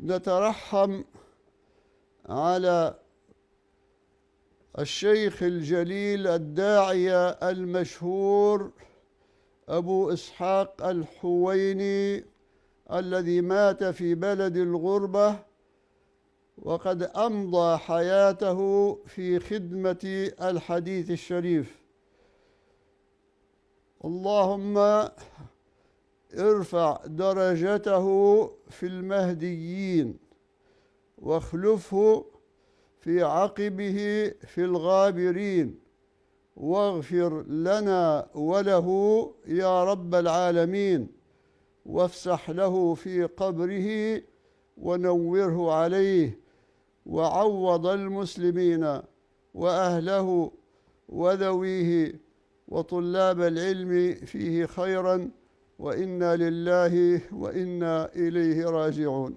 نترحم على الشيخ الجليل الداعية المشهور أبو إسحاق الحويني الذي مات في بلد الغربة، وقد أمضى حياته في خدمة الحديث الشريف. اللهم ارفع درجته في المهديين، واخلفه في عقبه في الغابرين، واغفر لنا وله يا رب العالمين، وافسح له في قبره ونوره عليه، وعوض المسلمين وأهله وذويه وطلاب العلم فيه خيرا، وإنا لله وإنا إليه راجعون.